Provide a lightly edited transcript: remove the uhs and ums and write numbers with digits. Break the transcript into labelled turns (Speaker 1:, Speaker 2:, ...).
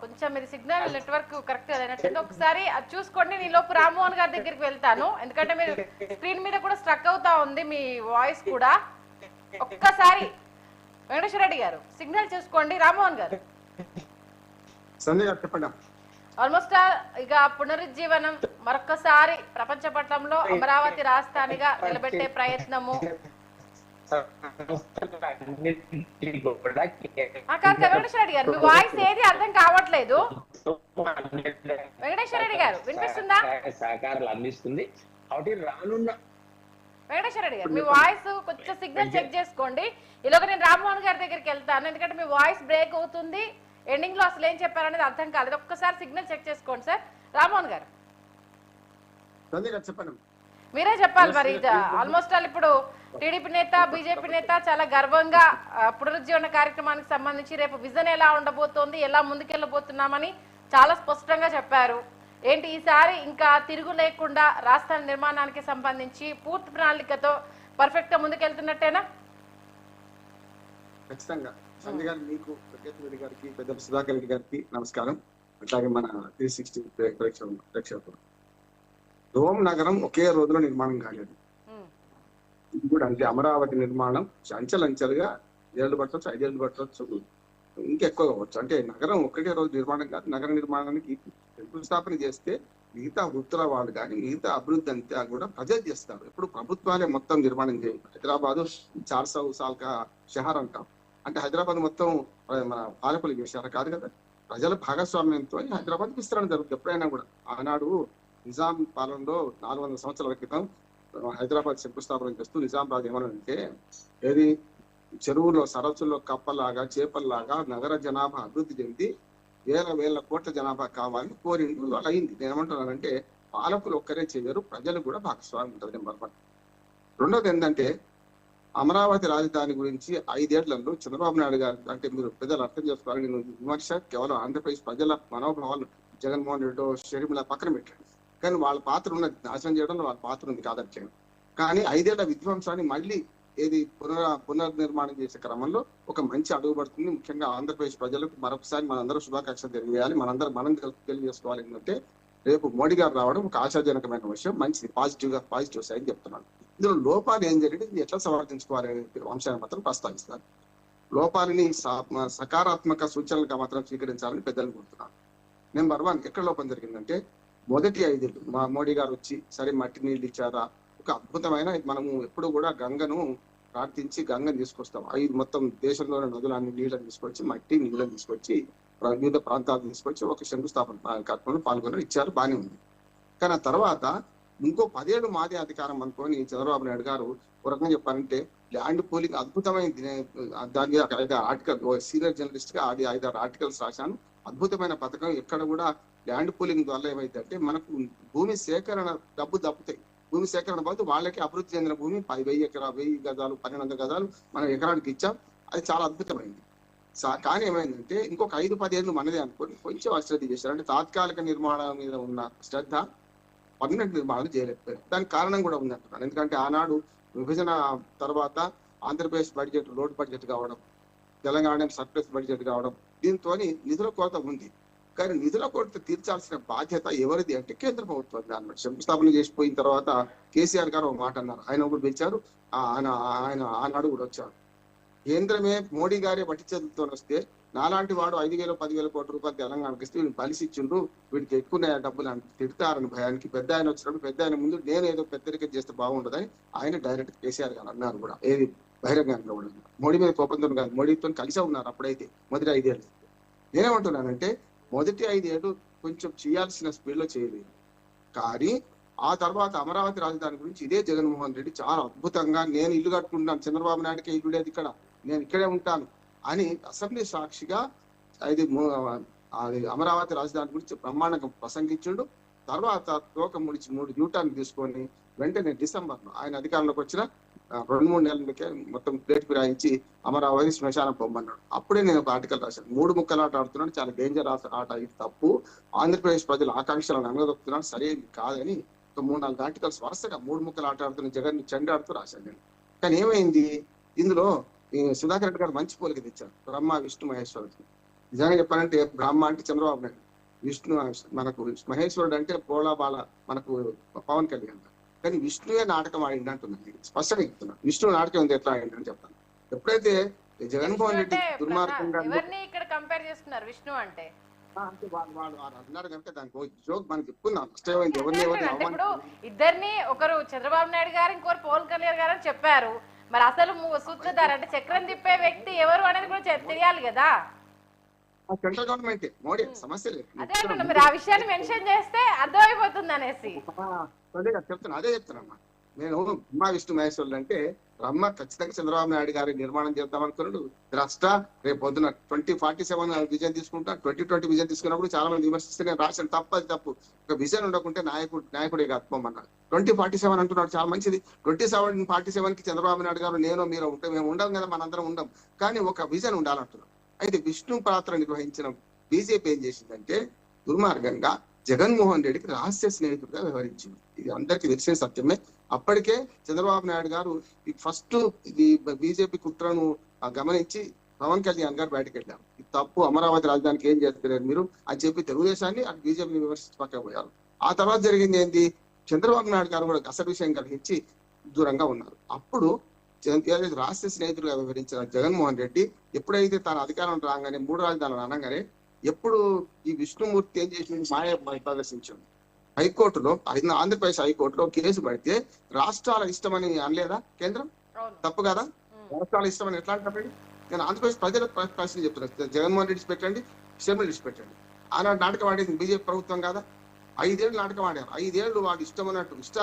Speaker 1: కొంచెం ఇది signal network correct అయినట్టుంది. ఒకసారి అది చూసుకోండి. నీ లోపు రామ్మోహన్ గారి దగ్గరికి వెళ్తాను, ఎందుకంటే మీరు స్క్రీన్ మీద కూడా స్ట్రక్ అవుతా ఉంది మీ వాయిస్ కూడా. ఒక్కసారి వెంకటేశ్వర రెడ్డి గారు సిగ్నల్ చూసుకోండి. రామ్మోహన్ గారు ఆల్మోస్ట్ ఇక పునరుజ్జీవనం మరొక్కసారి ప్రపంచ పటంలో అమరావతి రాజధానిగా నిలబెట్టే ప్రయత్నము. వెంకటేశ్వర రెడ్డి గారు మీ వాయిస్ ఏది అర్థం కావట్లేదు. వెంకటేశ్వర రెడ్డి గారు వినిపిస్తుందా?
Speaker 2: సహకారాలు అందిస్తుంది.
Speaker 1: వెంకటేశ్వర రెడ్డి గారు మీ వాయిస్ కొంచెం సిగ్నల్ చెక్ చేసుకోండి. ఇలాగ నేను రామ్మోహన్ గారి దగ్గరికి వెళ్తాను, ఎందుకంటే మీ వాయిస్ బ్రేక్ అవుతుంది. ఎండింగ్ లో అసలు ఏం చెప్పారనేది అర్థం కాలేదు. ఒక్కసారి సిగ్నల్ చెక్ చేసుకోండి సార్. రామ్మోహన్ గారు మీరే చెప్పాలి మరి. ఆల్మోస్ట్ ఆల్ ఇప్పుడు టీడీపీ నేత, బీజేపీ నేత చాలా గర్వంగా పునరుజ్జీవన కార్యక్రమానికి సంబంధించి రేపు విజన్ ఎలా ఉండబోతోంది, ఎలా ముందుకెళ్ళబోతున్నామని చాలా స్పష్టంగా చెప్పారు. ఏంటి ఈసారి ఇంకా తిరుగు లేకుండా రాజధాని నిర్మాణానికి సంబంధించి పూర్తి ప్రణాళికతో పర్ఫెక్ట్ గా ముందుకెళ్తున్నట్టేనా?
Speaker 3: ఖచ్చితంగా సంజయ్ గారు, మీకు రెడ్డి గారికి, పెద్ద సుధాకర్ రెడ్డి గారికి నమస్కారం. అట్లాగే మన 360 ప్రేక్షకులు. రోమ్ నగరం ఒకే రోజులో నిర్మాణం కాలేదు. ఇది కూడా అంటే అమరావతి నిర్మాణం అంచెలంచెలుగా 7 ఏళ్ళు పట్టవచ్చు, 5 ఏళ్ళు పట్టవచ్చు, ఇంకెక్కువ కావచ్చు. అంటే నగరం ఒక్కటే రోజు నిర్మాణం కాదు. నగర నిర్మాణానికి శంకుస్థాపన చేస్తే మిగతా వృత్తుల వాళ్ళు కానీ మిగతా అభివృద్ధి అంతా కూడా ప్రజలు చేస్తారు. ఎప్పుడు ప్రభుత్వాలే మొత్తం నిర్మాణం చేయాలి. హైదరాబాదు 400 సాల్ కా షహర్ అంటాం. అంటే హైదరాబాద్ మొత్తం మన పాలకులు చేశారు కాదు కదా, ప్రజల భాగస్వామ్యంతో హైదరాబాద్ విస్తరణ జరుగుతుంది. ఎప్పుడైనా కూడా ఆనాడు నిజాం పాలనలో 400 సంవత్సరాల క్రితం హైదరాబాద్ శంకుస్థాపన చేస్తూ నిజాం రాజు ఏమనంటే, ఏది చెరువుల్లో సరస్సుల్లో కప్పలాగా చేపల్లాగా నగర జనాభా అభివృద్ధి చెంది వేల కోట్ల జనాభా కావాలని కోరిండు. అలా అయింది. నేను ఏమంటున్నానంటే పాలకులు ఒక్కరే చేయరు, ప్రజలు కూడా భాగస్వామ్యం ఉంటుంది. నెంబర్ 1. రెండోది ఏంటంటే అమరావతి రాజధాని గురించి 5 ఏళ్లలో చంద్రబాబు నాయుడు గారు, అంటే మీరు ప్రజలు అర్థం చేసుకోవాలి, నేను విమర్శ కేవలం ఆంధ్రప్రదేశ్ ప్రజల మనోభావాలు జగన్మోహన్ రెడ్డి షరీఫ్ల పక్కన పెట్టండి, కానీ వాళ్ళ పాత్ర ఉన్నది నాశనం చేయడంలో వాళ్ళ పాత్ర ఉంది కాదంటే. కానీ 5 ఏళ్ల విధ్వంసాన్ని మళ్ళీ ఏది పునర్నిర్మాణం చేసే క్రమంలో ఒక మంచి అడుగు పడుతుంది. ముఖ్యంగా ఆంధ్రప్రదేశ్ ప్రజలకు మరొకసారి మనందరూ శుభాకాంక్షలు తెలియజేయాలి. మనం తెలియజేసుకోవాలి. ఏంటంటే రేపు మోడీ గారు రావడం ఒక ఆశాజనకమైన విషయం, మంచిది, పాజిటివ్ సైన్ చెప్తున్నాను. ఇందులో లోపాలు ఏం జరిగింది, ఇది ఎట్లా సమర్థించుకోవాలనే అంశాన్ని మాత్రం ప్రస్తావిస్తాను. లోపాలని సకారాత్మక సూచనలుగా మాత్రం స్వీకరించాలని పెద్దలు కోరుతున్నాను. నెంబర్ 1, ఎక్కడ లోపం జరిగిందంటే మొదటి 5 ఏళ్ళు మా మోడీ గారు వచ్చి సరే మట్టి నీళ్ళు ఇచ్చారా, ఒక అద్భుతమైన, మనము ఎప్పుడు కూడా గంగను ప్రార్థించి గంగను తీసుకొస్తాం. మొత్తం దేశంలోని నదులన్నీ నీళ్ళని తీసుకొచ్చి, మట్టి నీళ్ళని తీసుకొచ్చి వివిధ ప్రాంతాలు తీసుకొచ్చి ఒక శంకుస్థాపన కార్యక్రమంలో పాల్గొని ఇచ్చారు, బాగానే ఉంది. కానీ ఆ తర్వాత ఇంకో 10 ఏళ్ళు మాదే అధికారం అనుకొని చంద్రబాబు నాయుడు గారు ఒక రకంగా చెప్పాలంటే ల్యాండ్ పూలింగ్ అద్భుతమైన, దాని 5 ఆర్టికల్, సీనియర్ జర్నలిస్ట్ గా 5-6 ఆర్టికల్స్ రాశాను. అద్భుతమైన పథకం. ఎక్కడ కూడా ల్యాండ్ పూలింగ్ వల్ల ఏమైందంటే మనకు భూమి సేకరణ డబ్బు తప్పుతాయి. భూమి సేకరణ పోతే వాళ్ళకి అభివృద్ధి చెందిన భూమి 1000 గజాలు 1200 గజాలు మనం ఎకరానికి ఇచ్చాం. అది చాలా అద్భుతమైంది. కానీ ఏమైందంటే ఇంకొక 5-10 ఏళ్ళు మనదే అనుకోని కొంచెం అశ్రద్ధ చేశారు. అంటే తాత్కాలిక నిర్మాణం మీద ఉన్న శ్రద్ధ పర్మనెంట్ నిర్మాణాలు చేయలేకపోయారు. దానికి కారణం కూడా ఉంది అంటున్నాను. ఎందుకంటే ఆనాడు విభజన తర్వాత ఆంధ్రప్రదేశ్ బడ్జెట్ రోడ్ బడ్జెట్ కావడం, తెలంగాణ సర్ప్లస్ బడ్జెట్ కావడం, దీంతో నిధుల కొరత ఉంది. కానీ నిధుల కొరత తీర్చాల్సిన బాధ్యత ఎవరిది అంటే కేంద్ర ప్రభుత్వం. అన్నమాట శంకుస్థాపన చేసిపోయిన తర్వాత కేసీఆర్ గారు ఒక మాట అన్నారు. ఆయన కూడా పిలిచారు, ఆయన ఆనాడు కూడా వచ్చారు. కేంద్రమే మోడీ గారే వట్టి చేతులతో వస్తే నాలాంటి వాడు 5,000-10,000 కోట్ల రూపాయలు తెలంగాణకి ఇస్తే వీళ్ళు బలిసిచ్చిండ్రు, వీడికి ఎక్కువ డబ్బులు అని తిడతారని భయానికి పెద్ద ఆయన వచ్చినప్పుడు పెద్ద ఆయన ముందు నేను ఏదో పెద్దరికం చేస్తే బాగుండదని ఆయన డైరెక్ట్ కేసీఆర్ గారు అన్నారు కూడా. ఏది బహిరంగంగా కూడా మోడీ మీద కోపంతో కాదు, మోడీతో కలిసే ఉన్నారు అప్పుడైతే మొదటి 5 ఏళ్ళు. నేనేమంటున్నానంటే మొదటి 5 ఏళ్ళు కొంచెం చేయాల్సిన స్పీడ్లో చేయలేదు. కానీ ఆ తర్వాత అమరావతి రాజధాని గురించి ఇదే జగన్మోహన్ రెడ్డి చాలా అద్భుతంగా, నేను ఇల్లు కట్టుకుంటాను, చంద్రబాబు నాయుడుకే ఇల్లు లేదు ఇక్కడ, నేను ఇక్కడే ఉంటాను అని అసెంబ్లీ సాక్షిగా అది అమరావతి రాజధాని గురించి బ్రహ్మాండంగా ప్రసంగించుండు. తర్వాత తోక ముడిచి 3 యూటర్న్ తీసుకొని వెంటనే డిసెంబర్లో ఆయన అధికారంలోకి వచ్చిన 2-3 నెలలకే మొత్తం ప్లేట్ ఫిరాయించి అమరావతి శ్మశానం పొమ్మన్నాడు. అప్పుడే నేను ఒక ఆర్టికల్ రాశాను. 3 ముక్కలాట ఆడుతున్నాడు, చాలా డేంజర్ ఆట, ఇది తప్పు, ఆంధ్రప్రదేశ్ ప్రజల ఆకాంక్షలను అనగదొక్కుతున్నాడు, సరైనది కాదని ఒక 3-4 ఆర్టికల్స్ వరుసగా 3 ముక్కలు ఆట ఆడుతున్న జగన్ చెండాడుతూ రాశాను నేను. కానీ ఏమైంది, ఇందులో సుధాకర్ రెడ్డి గారు మంచి పోలిక తెచ్చారు, బ్రహ్మ విష్ణు మహేశ్వరుడు. నిజంగా చెప్పాలంటే బ్రహ్మ అంటే చంద్రబాబు నాయుడు, విష్ణు మనకు మహేశ్వరుడు అంటే పోలా బాల మనకు పవన్ కళ్యాణ్. కానీ విష్ణువే నాటకం ఆడింది అంటున్నాను, స్పష్టంగా చెప్తున్నాను. విష్ణు నాటకం ఉంది ఎట్లా ఆడింది అని చెప్తాను. ఎప్పుడైతే జగన్మోహన్ రెడ్డి దుర్మార్గంగా
Speaker 1: ఎవరిని ఇక్కడ కంపేర్ చేస్తున్నారు విష్ణు అంటే
Speaker 3: అంటే వాళ్ళు అన్నారు కనుక దానికి జోక్ మనం చెప్పుకుందాం. నష్టమైంది ఎవరిని
Speaker 1: ఇప్పుడు ఇద్దరిని, ఒకరు చంద్రబాబు నాయుడు గారు, ఇంకొకరు పవన్ కళ్యాణ్ గారు అని చెప్పారు. మరి అసలు సూత్రధార అంటే చక్రం తిప్పే వ్యక్తి ఎవరు అనేది కూడా తెలియాలి కదా.
Speaker 3: సెంట్రల్ గవర్నమెంట్ మోడీ సమస్య లేదు.
Speaker 1: అదే అంటున్నా, మీరు ఆ విషయాన్ని మెన్షన్ చేస్తే అర్థమైపోతుంది అనేసి
Speaker 3: అదే చెప్తున్నా నేను. బ్రహ్మ విష్ణు మహేశ్వరులు అంటే బ్రహ్మ ఖచ్చితంగా చంద్రబాబు నాయుడు గారి నిర్మాణం చేద్దాం అనుకున్నాడు. ద్రష్ట రేపు పొద్దున 2047 విజన్ తీసుకుంటా, 2020 విజన్ తీసుకున్నప్పుడు చాలా మంది విమర్శిస్తే నేను రాశాను తప్పది తప్పు. ఒక విజన్ ఉండకుంటే నాయకుడే కాకపోమన్నాడు. 2047 అంటున్నాడు, చాలా మంచిది. 2047 కి చంద్రబాబు నాయుడు గారు నేను మీరు ఉంటే మేము ఉండం కదా, మనందరం ఉండం. కానీ ఒక విజన్ ఉండాలంటున్నాం. అయితే విష్ణు పాత్ర నిర్వహించిన బీజేపీ ఏం చేసిందంటే దుర్మార్గంగా జగన్మోహన్ రెడ్డికి రహస్య స్నేహితుడిగా వ్యవహరించింది. ఇది అందరికీ తెలిసిన సత్యమే. అప్పటికే చంద్రబాబు నాయుడు గారు ఫస్ట్ ఇది బీజేపీ కుట్రను గమనించి పవన్ కళ్యాణ్ గారు బయటకు వెళ్ళారు. ఇది తప్పు, అమరావతి రాజధానికి ఏం చేస్తున్నారు మీరు అని చెప్పి తెలుగుదేశాన్ని అటు బీజేపీని విమర్శించి పక్కకు పోయారు. ఆ తర్వాత జరిగింది ఏంది, చంద్రబాబు నాయుడు గారు కూడా అసలు విషయం గ్రహించి దూరంగా ఉన్నారు. అప్పుడు రాష్ట్ర స్నేహితులుగా వ్యవహరించిన జగన్మోహన్ రెడ్డి ఎప్పుడైతే తన అధికారం రాగానే 3 రాజధానులు అనగానే ఎప్పుడు ఈ విష్ణుమూర్తి ఏం చేసింది, మాయ ప్రదర్శించింది. హైకోర్టులో, ఆంధ్రప్రదేశ్ హైకోర్టులో కేసు పడితే రాష్ట్రాల ఇష్టమని అనలేదా కేంద్రం? తప్పు కదా, రాష్ట్రాల ఇష్టమని ఎట్లా అంటారు? నేను ఆంధ్రప్రదేశ్ ప్రజల ప్రశ్న చెప్తున్నాను. జగన్మోహన్ రెడ్డి పెట్టండి, స్టేట్మెంట్ పెట్టండి. ఆనాడు నాటకం ఆడేది బీజేపీ ప్రభుత్వం కదా. 5 ఏళ్ళు నాటకం ఆడారు. 5 ఏళ్ళు వాడు ఇష్టం అన్నట్టు ఇష్టారా